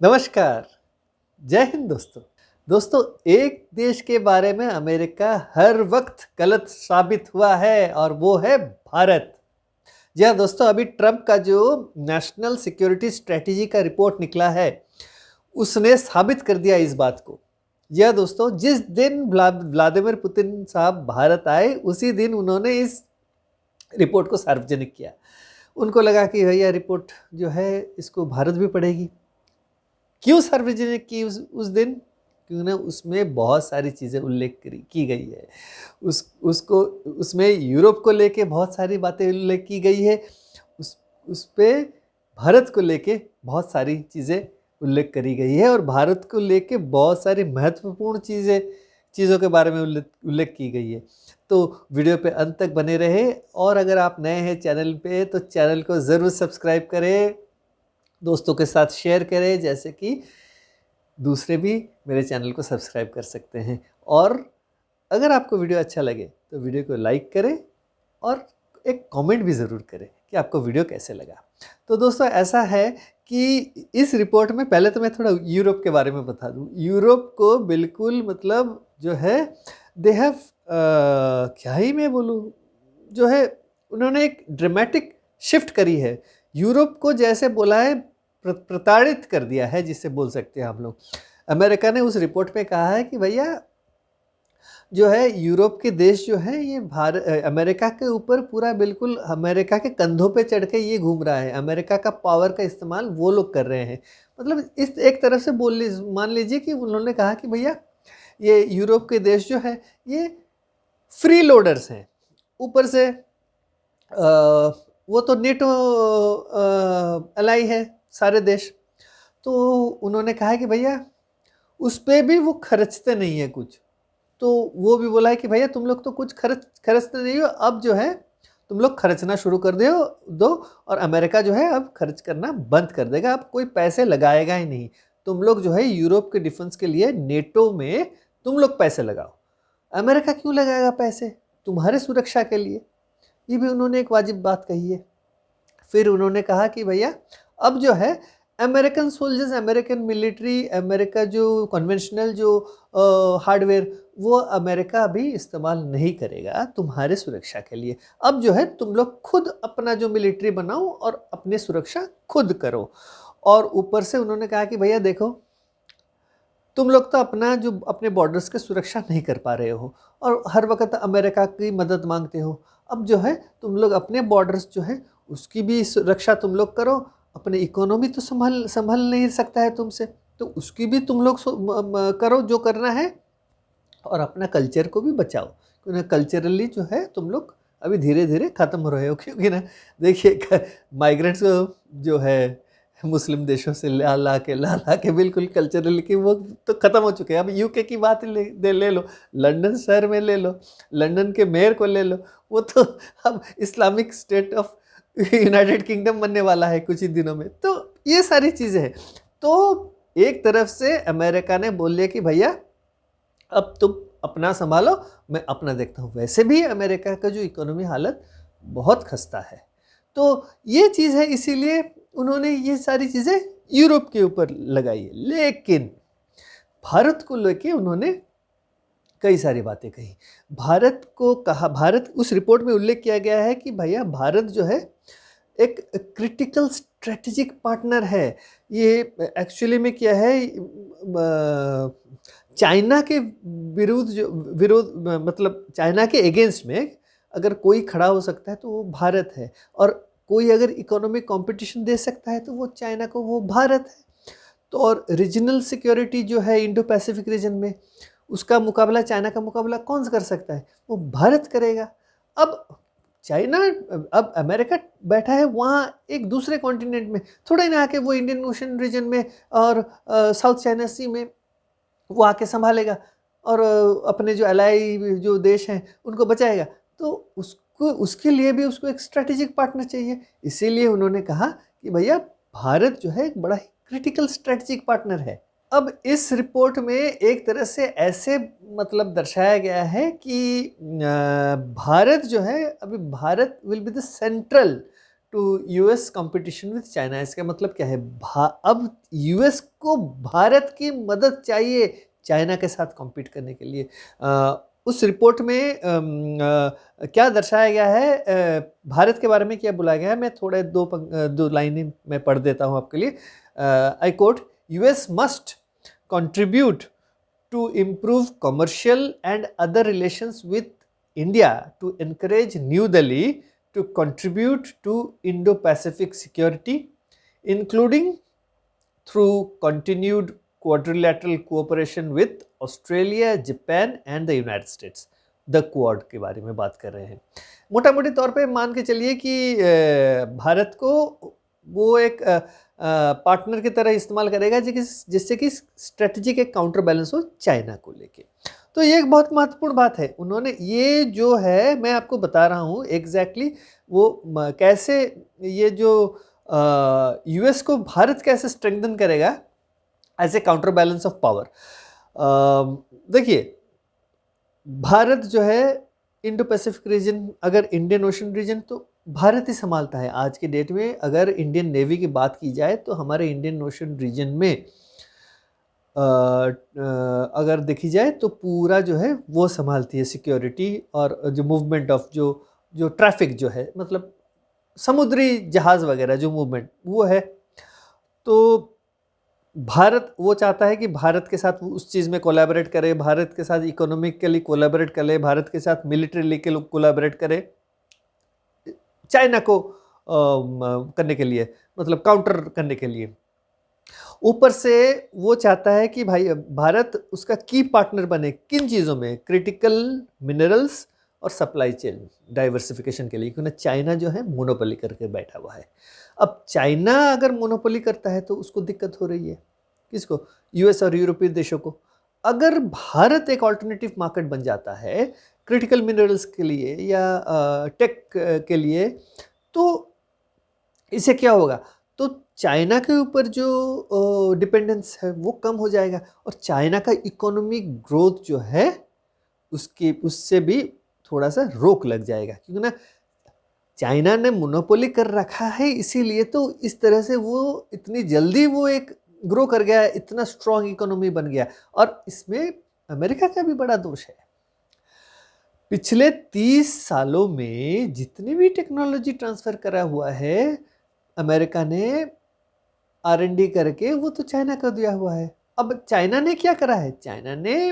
नमस्कार, जय हिंद दोस्तों। दोस्तों, एक देश के बारे में अमेरिका हर वक्त गलत साबित हुआ है और वो है भारत। जी हाँ दोस्तों, अभी ट्रंप का जो नेशनल सिक्योरिटी स्ट्रेटेजी का रिपोर्ट निकला है, उसने साबित कर दिया इस बात को। जी हाँ दोस्तों, जिस दिन व्लादिमीर पुतिन साहब भारत आए, उसी दिन उन्होंने इस रिपोर्ट को सार्वजनिक किया। उनको लगा कि भैया रिपोर्ट जो है इसको भारत भी पढ़ेगी। क्यों सार्वजनिक की उस दिन? क्योंकि उसमें बहुत सारी चीज़ें उल्लेख की गई है। उसको उसमें यूरोप को लेके बहुत सारी बातें उल्लेख की गई है। उस पे भारत को लेके बहुत सारी चीज़ें उल्लेख करी गई है और भारत को लेके बहुत सारी महत्वपूर्ण चीज़ों के बारे में उल्लेख की गई है। तो वीडियो पे अंत तक बने रहे और अगर आप नए हैं चैनल पे तो चैनल को ज़रूर सब्सक्राइब करें, दोस्तों के साथ शेयर करें, जैसे कि दूसरे भी मेरे चैनल को सब्सक्राइब कर सकते हैं। और अगर आपको वीडियो अच्छा लगे तो वीडियो को लाइक करें और एक कमेंट भी ज़रूर करें कि आपको वीडियो कैसे लगा। तो दोस्तों, ऐसा है कि इस रिपोर्ट में पहले तो मैं थोड़ा यूरोप के बारे में बता दूं। यूरोप को बिल्कुल मतलब जो है दे हैव क्या ही मैं बोलूँ, जो है उन्होंने एक ड्रामेटिक शिफ्ट करी है। यूरोप को जैसे बोला है प्रताड़ित कर दिया है, जिससे बोल सकते हैं हम लोग। अमेरिका ने उस रिपोर्ट में कहा है कि भैया जो है यूरोप के देश जो है ये अमेरिका के ऊपर पूरा बिल्कुल अमेरिका के कंधों पे चढ़ के ये घूम रहा है। अमेरिका का पावर का इस्तेमाल वो लोग कर रहे हैं। मतलब इस एक तरफ से मान लीजिए कि उन्होंने कहा कि भैया ये यूरोप के देश जो है ये फ्री लोडर्स हैं। ऊपर से वो तो नेटो अलाई है सारे देश। तो उन्होंने कहा है कि भैया उस पे भी वो खर्चते नहीं है कुछ। तो वो भी बोला है कि भैया तुम लोग तो कुछ खर्चते नहीं हो, अब जो है तुम लोग खर्चना शुरू कर दो और अमेरिका जो है अब खर्च करना बंद कर देगा, अब कोई पैसे लगाएगा ही नहीं। तुम लोग जो है यूरोप के डिफेंस के लिए नेटो में तुम लोग पैसे लगाओ। अमेरिका क्यों लगाएगा पैसे? तुम्हारे सुरक्षा के लिए। ये भी उन्होंने एक वाजिब बात कही है। फिर उन्होंने कहा कि भैया अब जो है American soldiers, American military, America जो कन्वेंशनल जो हार्डवेयर, वो अमेरिका अभी इस्तेमाल नहीं करेगा तुम्हारे सुरक्षा के लिए। अब जो है तुम लोग खुद अपना जो मिलिट्री बनाओ और अपनी सुरक्षा खुद करो। और ऊपर से उन्होंने कहा कि भैया देखो, तुम लोग तो अपना जो अपने बॉर्डर्स की सुरक्षा नहीं कर पा रहे हो और हर वक्त अमेरिका की मदद मांगते हो। अब जो है तुम लोग अपने बॉर्डर्स जो है उसकी भी सुरक्षा तुम लोग करो। अपनी इकोनॉमी तो संभल नहीं सकता है तुमसे, तो उसकी भी तुम लोग करो जो करना है और अपना कल्चर को भी बचाओ, क्योंकि कल्चरली जो है तुम लोग अभी धीरे धीरे ख़त्म हो रहे हो। क्योंकि ना देखिए माइग्रेंट्स जो है मुस्लिम देशों से ला के बिल्कुल कल्चरली कि वो तो ख़त्म हो चुके हैं। अब यूके की बात ले लो, लंदन शहर में ले लो, लंदन के मेयर को ले लो, वो तो अब Islamic state of United kingdom बनने वाला है कुछ ही दिनों में। तो ये सारी चीज़ें हैं। तो एक तरफ से अमेरिका ने बोल लिया कि भैया अब तुम अपना संभालो, मैं अपना देखता हूँ। वैसे भी अमेरिका का जो इकोनॉमी हालत बहुत खस्ता है। तो ये चीज़ है, इसीलिए उन्होंने ये सारी चीज़ें यूरोप के ऊपर लगाई है। लेकिन भारत को लेके उन्होंने कई सारी बातें कही। भारत उस रिपोर्ट में उल्लेख किया गया है कि भैया भारत जो है एक क्रिटिकल स्ट्रेटेजिक पार्टनर है। ये एक्चुअली में क्या है, चाइना के विरोध मतलब चाइना के अगेंस्ट में अगर कोई खड़ा हो सकता है तो वो भारत है। और कोई अगर इकोनॉमिक कंपटीशन दे सकता है तो वो चाइना को, वो भारत है। तो और रीजनल सिक्योरिटी जो है इंडो पैसिफिक रीजन में, उसका मुकाबला, चाइना का मुकाबला कौन कर सकता है? वो भारत करेगा। अब चाइना, अब अमेरिका बैठा है वहाँ एक दूसरे कॉन्टिनेंट में, थोड़ा ही ना आके वो इंडियन ओशन रीजन में और साउथ चाइना सी में वो आके संभालेगा और अपने जो अलाई जो देश हैं उनको बचाएगा। तो उसको, उसके लिए भी उसको एक स्ट्रेटेजिक पार्टनर चाहिए। इसीलिए उन्होंने कहा कि भैया भारत जो है एक बड़ा ही क्रिटिकल स्ट्रेटेजिक पार्टनर है। अब इस रिपोर्ट में एक तरह से ऐसे मतलब दर्शाया गया है कि भारत जो है, अभी Bharat will be the central to US competition with China. इसका मतलब क्या है, अब यूएस को भारत की मदद चाहिए चाइना के साथ कॉम्पीट करने के लिए। उस रिपोर्ट में क्या दर्शाया गया है, भारत के बारे में क्या बोला गया है, मैं थोड़े दो लाइनें मैं पढ़ देता हूँ आपके लिए। I quote, US must contribute to improve commercial and other relations with India to encourage New Delhi to contribute to Indo-Pacific security, including through continued quadrilateral cooperation with Australia, Japan and the United States। The quad के बारे में बात कर रहे हैं। मोटा मोटी तौर पे मान के चलिए कि भारत को वो एक पार्टनर की तरह इस्तेमाल करेगा जिससे कि स्ट्रेटजिक एक काउंटर बैलेंस हो चाइना को लेके। तो ये एक बहुत महत्वपूर्ण बात है। उन्होंने ये जो है, मैं आपको बता रहा हूँ एग्जैक्टली वो कैसे, ये जो यूएस को भारत कैसे स्ट्रेंथन करेगा as a counter balance of power. देखिए, भारत जो है इंडो पैसिफिक रीजन, अगर इंडियन ओशन रीजन तो भारत ही संभालता है आज के डेट में। अगर इंडियन नेवी की बात की जाए तो हमारे इंडियन ओशन रीजन में अगर देखी जाए तो पूरा जो है वो संभालती है सिक्योरिटी और जो मूवमेंट ऑफ जो ट्रैफिक जो है, मतलब समुद्री जहाज़ वगैरह जो मूवमेंट वो है। तो भारत वो चाहता है कि भारत के साथ उस चीज़ में कोलैबोरेट करे, भारत के साथ इकोनॉमिकली कोलैबोरेट करे, भारत के साथ मिलिट्रीली कोलैबोरेट करे चाइना को करने के लिए, मतलब काउंटर करने के लिए। ऊपर से वो चाहता है कि भाई भारत उसका की पार्टनर बने किन चीज़ों में, क्रिटिकल मिनरल्स और सप्लाई चेन डाइवर्सिफिकेशन के लिए, क्योंकि चाइना जो है मोनोपोली करके बैठा हुआ है। अब चाइना अगर मोनोपोली करता है तो उसको दिक्कत हो रही है, किसको, यूएस और यूरोपीय देशों को। अगर भारत एक ऑल्टरनेटिव मार्केट बन जाता है क्रिटिकल मिनरल्स के लिए या टेक के लिए, तो इससे क्या होगा, तो चाइना के ऊपर जो डिपेंडेंस है वो कम हो जाएगा और चाइना का इकोनॉमिक ग्रोथ जो है उससे भी थोड़ा सा रोक लग जाएगा, क्योंकि ना चाइना ने मोनोपोली कर रखा है, इसीलिए तो इस तरह से वो इतनी जल्दी वो एक ग्रो कर गया, इतना स्ट्रॉन्ग इकोनॉमी बन गया। और इसमें अमेरिका का भी बड़ा दोष है। पिछले 30 सालों में जितनी भी टेक्नोलॉजी ट्रांसफ़र करा हुआ है अमेरिका ने R&D करके, वो तो चाइना को दिया हुआ है। अब चाइना ने क्या करा है, चाइना ने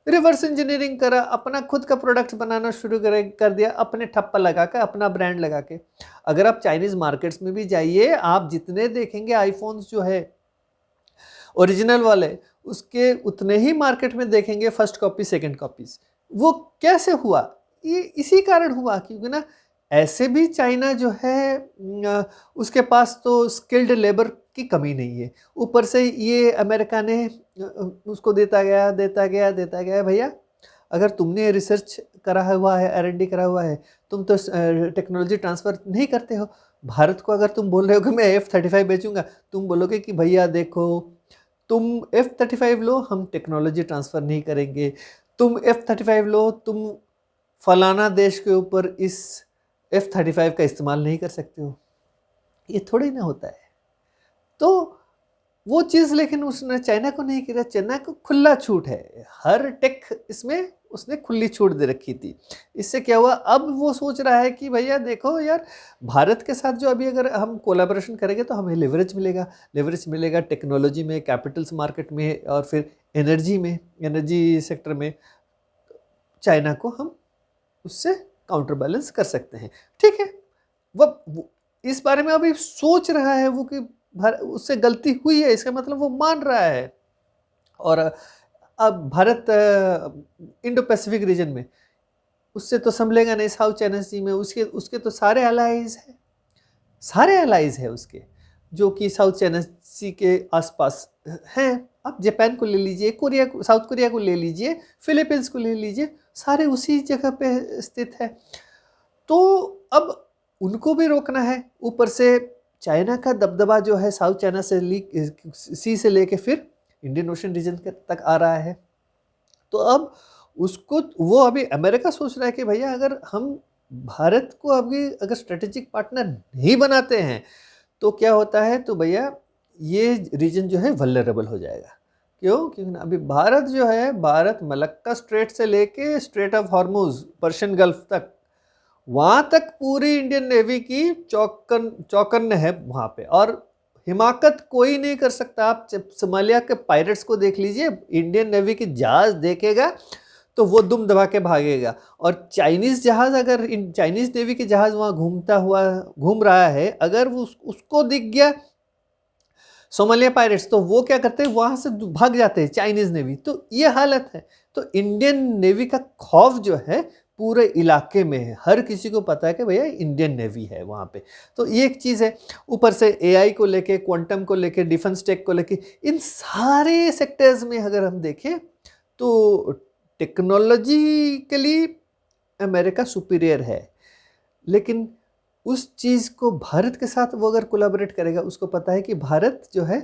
रिवर्स इंजीनियरिंग करा, अपना खुद का प्रोडक्ट बनाना शुरू कर दिया, अपने ठप्पा लगा के, अपना ब्रांड लगा के। अगर आप चाइनीज़ मार्केट्स में भी जाइए, आप जितने देखेंगे आईफोन्स जो है ओरिजिनल वाले, उसके उतने ही मार्केट में देखेंगे फर्स्ट कॉपी सेकंड कॉपीज। वो कैसे हुआ, ये इसी कारण हुआ क्योंकि ना ऐसे भी चाइना जो है उसके पास तो स्किल्ड लेबर की कमी नहीं है। ऊपर से ये अमेरिका ने उसको देता गया भैया, अगर तुमने रिसर्च करा हुआ है, R&D करा हुआ है, तुम तो टेक्नोलॉजी ट्रांसफ़र नहीं करते हो। भारत को अगर तुम बोल रहे हो कि मैं F-35 बेचूंगा, तुम बोलोगे कि भैया देखो तुम F-35 लो, हम टेक्नोलॉजी ट्रांसफ़र नहीं करेंगे। तुम F-35 लो, तुम फलाना देश के ऊपर इस F-35 का इस्तेमाल नहीं कर सकते हो। ये थोड़ी ना होता है। तो वो चीज़ लेकिन उसने चाइना को नहीं किया, चाइना को खुला छूट है, हर टेक इसमें उसने खुली छूट दे रखी थी। इससे क्या हुआ, अब वो सोच रहा है कि भैया देखो यार, भारत के साथ जो अभी अगर हम कोलैबोरेशन करेंगे तो हमें लेवरेज मिलेगा टेक्नोलॉजी में, कैपिटल्स मार्केट में और फिर एनर्जी में, एनर्जी सेक्टर में चाइना को हम उससे काउंटर बैलेंस कर सकते हैं। ठीक है, वो इस बारे में अभी सोच रहा है वो कि उससे गलती हुई है, इसका मतलब वो मान रहा है। और अब भारत इंडो पैसिफिक रीजन में उससे तो संभलेगा नहीं, साउथ चाइना सी में उसके तो सारे एलाइज है उसके, जो कि साउथ चाइना सी के आसपास हैं। आप जापान को ले लीजिए, साउथ कोरिया को ले लीजिए, फिलीपींस को ले लीजिए, सारे उसी जगह पे स्थित है। तो अब उनको भी रोकना है। ऊपर से चाइना का दबदबा जो है साउथ चाइना सी से लेके फिर इंडियन ओशन रीजन तक आ रहा है। तो अब उसको वो अभी अमेरिका सोच रहा है कि भैया अगर हम भारत को अभी अगर स्ट्रेटेजिक पार्टनर नहीं बनाते हैं तो क्या होता है, तो भैया ये रीजन जो है वल्नरेबल हो जाएगा। क्यों? क्योंकि ना अभी भारत जो है, भारत मलक्का स्ट्रेट से लेके straight of Hormuz, Persian gulf तक, वहाँ तक पूरी इंडियन नेवी की चौकन्न है वहाँ पे, और हिमाकत कोई नहीं कर सकता। आप सोमालिया के पायरेट्स को देख लीजिए, इंडियन नेवी की जहाज देखेगा तो वो दुम दबा के भागेगा। और चाइनीज जहाज, अगर चाइनीज नेवी के जहाज वहाँ घूम रहा है, अगर वो उसको दिख गया सोमालिया पायरेट्स, तो वो क्या करते हैं, वहां से भाग जाते हैं चाइनीज नेवी। तो ये हालत है। तो इंडियन नेवी का खौफ जो है पूरे इलाके में है, हर किसी को पता है कि भैया इंडियन नेवी है वहाँ पे। तो ये एक चीज़ है। ऊपर से एआई को लेके, क्वांटम को लेके, डिफेंस टेक को लेके, इन सारे सेक्टर्स में अगर हम देखें तो टेक्नोलॉजिकली अमेरिका सुपीरियर है। लेकिन उस चीज़ को भारत के साथ वो अगर कोलैबोरेट करेगा, उसको पता है कि भारत जो है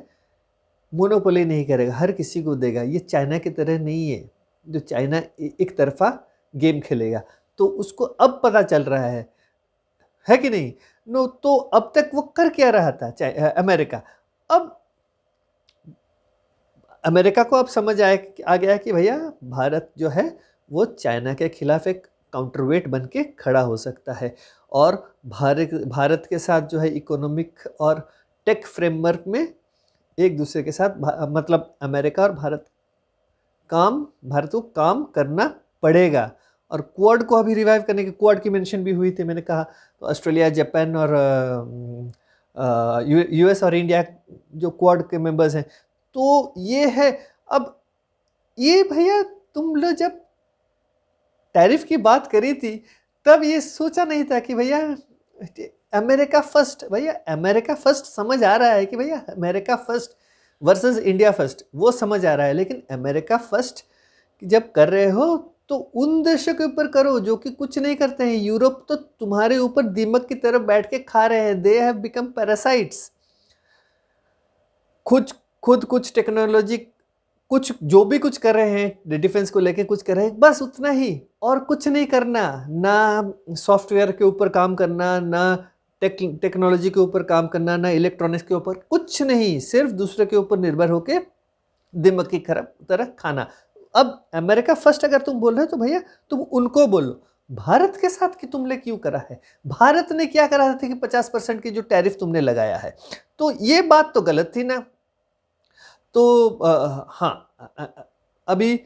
मोनोपोली नहीं करेगा, हर किसी को देगा। ये चाइना की तरह नहीं है, जो चाइना एक तरफा गेम खेलेगा। तो उसको अब पता चल रहा है कि नहीं? नो, तो अब तक वो कर क्या रहा था अमेरिका। अब अमेरिका को अब समझ आ गया कि भैया भारत जो है वो चाइना के खिलाफ एक काउंटरवेट बन के खड़ा हो सकता है। और भारत के साथ जो है इकोनॉमिक और टेक फ्रेमवर्क में एक दूसरे के साथ मतलब अमेरिका और भारत को काम करना पड़ेगा। और क्वाड को अभी रिवाइव करने की, क्वाड की मेंशन भी हुई थी, मैंने कहा। तो ऑस्ट्रेलिया, जापान और यूएस और इंडिया जो क्वाड के मेंबर्स हैं, तो ये है। अब ये भैया तुम लोग जब टैरिफ की बात करी थी तब ये सोचा नहीं था कि भैया अमेरिका फर्स्ट, भैया अमेरिका फर्स्ट समझ आ रहा है कि भैया America first versus India first, वो समझ आ रहा है। लेकिन अमेरिका फर्स्ट जब कर रहे हो तो उन देशों के ऊपर करो जो कि कुछ नहीं करते हैं। यूरोप तो तुम्हारे ऊपर दीमक की तरफ बैठ के खा रहे हैं। They have become parasites. खुद कुछ टेक्नोलॉजी, कुछ जो भी कुछ कर रहे हैं डिफेंस को लेके, कुछ कर रहे हैं, बस उतना ही, और कुछ नहीं करना। ना सॉफ्टवेयर के ऊपर काम करना, ना टेक्नोलॉजी के ऊपर काम करना, ना इलेक्ट्रॉनिक्स के ऊपर, कुछ नहीं, सिर्फ दूसरे के ऊपर निर्भर होके दिमाग की तरह खाना। अब अमेरिका फर्स्ट अगर तुम बोल रहे हो तो भैया तुम उनको बोलो, भारत के साथ कि तुमने क्यों करा है। भारत ने क्या करा था कि 50% की जो टैरिफ तुमने लगाया है, तो ये बात तो गलत थी ना। तो हाँ, अभी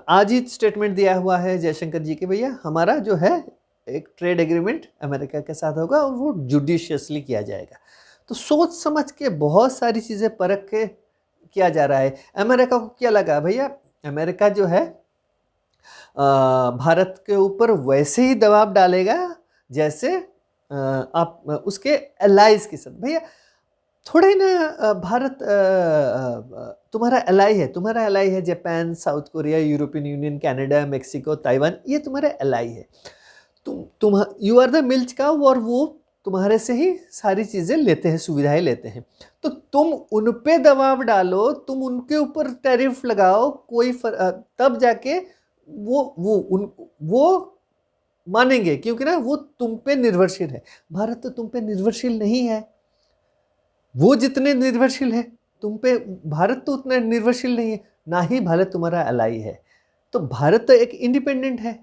आज ही स्टेटमेंट दिया हुआ है जयशंकर जी के, भैया हमारा जो है एक ट्रेड एग्रीमेंट अमेरिका के साथ होगा और वो जुडिशियसली किया जाएगा। तो सोच समझ के बहुत सारी चीज़ें परख के किया जा रहा है। अमेरिका को क्या लगा, भैया अमेरिका जो है भारत के ऊपर वैसे ही दबाव डालेगा जैसे आप उसके एलाइज के साथ। भैया थोड़े ना भारत तुम्हारा एलाई है Japan, South Korea, European Union, Canada, Mexico, Taiwan, ये तुम्हारे एलाई है। तुम you are the milk cow, और वो तुम्हारे से ही सारी चीज़ें लेते हैं, सुविधाएं लेते हैं। तो तुम उन पे दबाव डालो, तुम उनके ऊपर टैरिफ लगाओ, तब जाके वो मानेंगे, क्योंकि ना वो तुम पे निर्भरशील है। भारत तो तुम पे निर्भरशील नहीं है। वो जितने निर्भरशील है तुम पे, भारत तो उतना निर्भरशील नहीं है, ना ही भारत तुम्हारा एलाई है। तो भारत तो एक इंडिपेंडेंट है,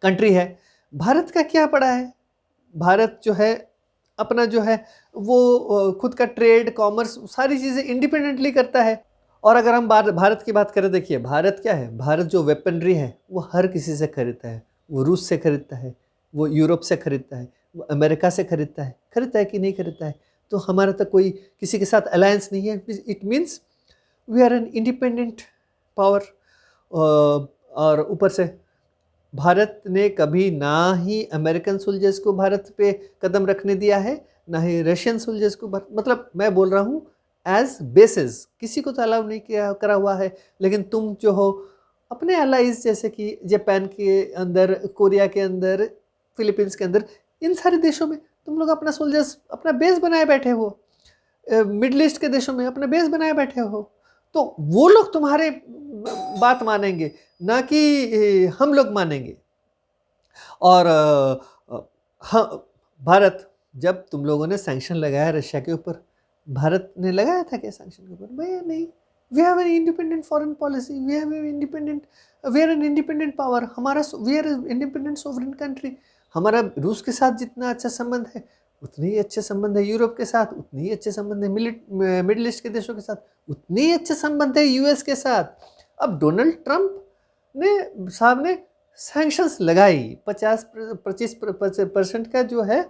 कंट्री है। भारत का क्या पड़ा है, भारत जो है अपना जो है वो खुद का ट्रेड, कॉमर्स, सारी चीज़ें इंडिपेंडेंटली करता है। और अगर हम भारत की बात करें, देखिए भारत क्या है, भारत जो वेपनरी है वो हर किसी से खरीदता है। वो रूस से खरीदता है, वो यूरोप से खरीदता है, वो अमेरिका से खरीदता है कि नहीं खरीदता है। तो हमारा तो कोई किसी के साथ अलायंस नहीं है। It means we are an independent power. और ऊपर से भारत ने कभी ना ही अमेरिकन सोल्जर्स को भारत पे कदम रखने दिया है, ना ही रशियन सोल्जर्स को, मतलब मैं बोल रहा हूँ एज बेसिस, किसी को तो अलाउ नहीं किया करा हुआ है। लेकिन तुम जो हो अपने अलाइज, जैसे कि जापान के अंदर, कोरिया के अंदर, फिलीपींस के अंदर, इन सारे देशों में तुम लोग अपना सोल्जर्स, अपना बेस बनाए बैठे हो। मिडल ईस्ट के देशों में अपना बेस बनाए बैठे हो। तो वो लोग तुम्हारे बात मानेंगे, ना कि हम लोग मानेंगे। और हाँ, भारत, जब तुम लोगों ने सैंक्शन लगाया रशिया के ऊपर, भारत ने लगाया था क्या सैंक्शन के ऊपर? भैया नहीं। We have an independent foreign policy, we have an independent power, हमारा we are independent sovereign country. हमारा रूस के साथ जितना अच्छा संबंध है उतने ही अच्छे संबंध है यूरोप के साथ, उतने ही अच्छे संबंध है मिडिल ईस्ट के देशों के साथ, उतने ही अच्छे संबंध है यूएस के साथ। अब डोनाल्ड ट्रंप ने साहब ने सैंक्शंस लगाई, 25% का जो है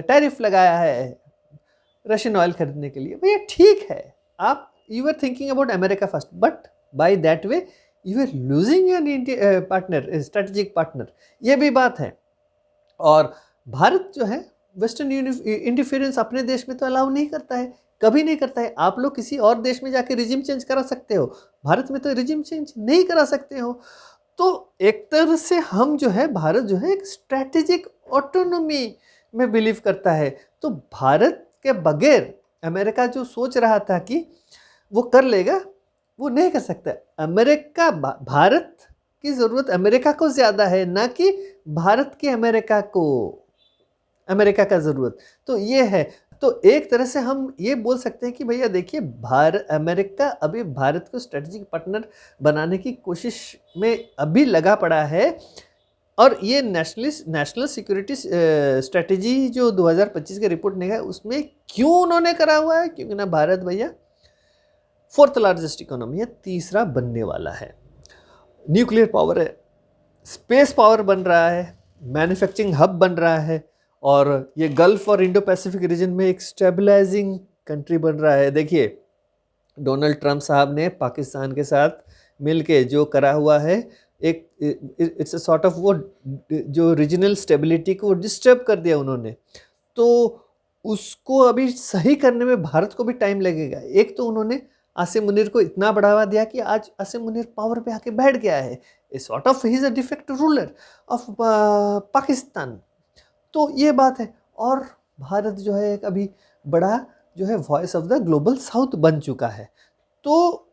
टैरिफ लगाया है रशियन ऑयल खरीदने के लिए। भैया ठीक है, आप you are thinking about America first, but by that way you are losing an partner, strategic partner, ये भी बात है। और भारत जो है वेस्टर्न इंटरफेरेंस अपने देश में तो अलाउ नहीं करता है, कभी नहीं करता है। आप लोग किसी और देश में जाके रिजिम चेंज करा सकते हो, भारत में तो रिजिम चेंज नहीं करा सकते हो। तो एक तरह से हम जो है, भारत जो है एक स्ट्रैटेजिक ऑटोनॉमी में बिलीव करता है। तो भारत के बगैर अमेरिका जो सोच रहा था कि वो कर लेगा, वो नहीं कर सकता। अमेरिका, भारत की ज़रूरत अमेरिका को ज़्यादा है, ना कि भारत की अमेरिका का ज़रूरत। तो ये है। तो एक तरह से हम ये बोल सकते हैं कि भैया देखिए, अमेरिका अभी भारत को स्ट्रेटेजिक पार्टनर बनाने की कोशिश में अभी लगा पड़ा है। और ये नेशनल सिक्योरिटी स्ट्रेटेजी जो 2025 के रिपोर्ट ने है, उसमें क्यों उन्होंने करा हुआ है? क्योंकि ना भारत भैया 4th लार्जेस्ट इकोनॉमी है, तीसरा बनने वाला है, न्यूक्लियर पावर है, स्पेस पावर बन रहा है, मैन्युफैक्चरिंग हब बन रहा है, और ये गल्फ और इंडो पैसिफिक रीजन में एक स्टेबलाइजिंग कंट्री बन रहा है। देखिए, डोनाल्ड ट्रंप साहब ने पाकिस्तान के साथ मिलके जो करा हुआ है, एक इट्स अ सॉर्ट ऑफ वो जो रीजनल स्टेबिलिटी को डिस्टर्ब कर दिया उन्होंने। तो उसको अभी सही करने में भारत को भी टाइम लगेगा। एक तो उन्होंने आसिम मुनीर को इतना बढ़ावा दिया कि आज आसिम मुनीर पावर पे आके बैठ गया है, a sort of he is a defect ruler of Pakistan. तो ये बात है। और भारत जो है एक अभी बड़ा जो है voice of the global south बन चुका है। तो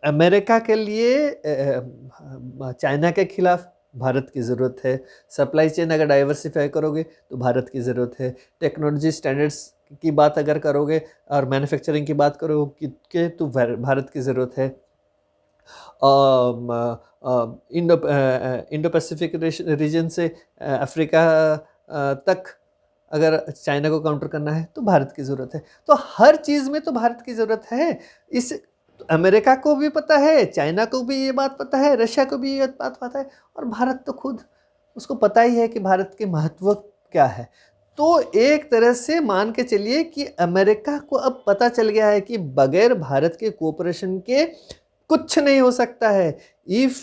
अमेरिका के लिए चाइना के खिलाफ भारत की ज़रूरत है। सप्लाई चेन अगर डाइवर्सिफाई करोगे तो भारत की ज़रूरत है। टेक्नोलॉजी स्टैंडर्ड्स की बात अगर करोगे और मैन्युफैक्चरिंग की बात करोगे तो भारत की ज़रूरत है। इंडो पैसिफिक रीजन से अफ्रीका तक अगर चाइना को काउंटर करना है तो भारत की ज़रूरत है। तो हर चीज़ में तो भारत की ज़रूरत है। इस अमेरिका को भी पता है, चाइना को भी ये बात पता है, रशिया को भी ये बात पता है, और भारत तो खुद उसको पता ही है कि भारत के महत्व क्या है। तो एक तरह से मान के चलिए कि अमेरिका को अब पता चल गया है कि बगैर भारत के कोऑपरेशन के कुछ नहीं हो सकता है। इफ़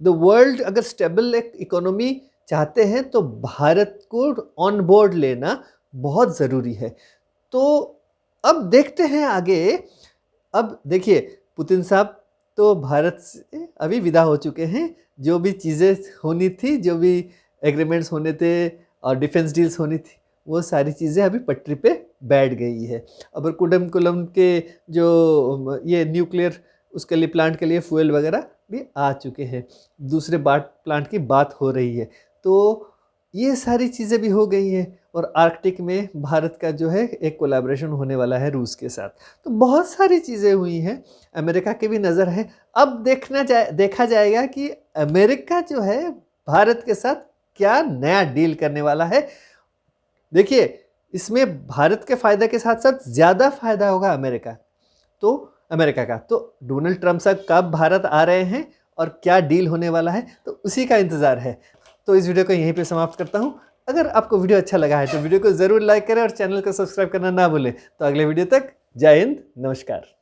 द वर्ल्ड अगर स्टेबल एक इकोनॉमी चाहते हैं तो भारत को ऑन बोर्ड लेना बहुत ज़रूरी है। तो अब देखते हैं आगे। अब देखिए, पुतिन साहब तो भारत से अभी विदा हो चुके हैं। जो भी चीज़ें होनी थी, जो भी एग्रीमेंट्स होने थे और डिफेंस डील्स होनी थी, वो सारी चीज़ें अभी पटरी पे बैठ गई है। अब कुडम के जो ये न्यूक्लियर उसके लिए प्लांट के लिए फ्यूल वगैरह भी आ चुके हैं, दूसरे प्लांट की बात हो रही है। तो ये सारी चीज़ें भी हो गई हैं। और आर्कटिक में भारत का जो है एक कोलैबोरेशन होने वाला है रूस के साथ। तो बहुत सारी चीज़ें हुई हैं। अमेरिका की भी नज़र है। अब देखा जाएगा कि अमेरिका जो है भारत के साथ क्या नया डील करने वाला है। देखिए, इसमें भारत के फ़ायदे के साथ साथ ज़्यादा फ़ायदा होगा अमेरिका का। तो डोनाल्ड ट्रंप साहब कब भारत आ रहे हैं और क्या डील होने वाला है, तो उसी का इंतज़ार है। तो इस वीडियो को यहीं पे समाप्त करता हूँ। अगर आपको वीडियो अच्छा लगा है तो वीडियो को ज़रूर लाइक करें और चैनल को सब्सक्राइब करना ना भूलें। तो अगले वीडियो तक जय हिंद, नमस्कार।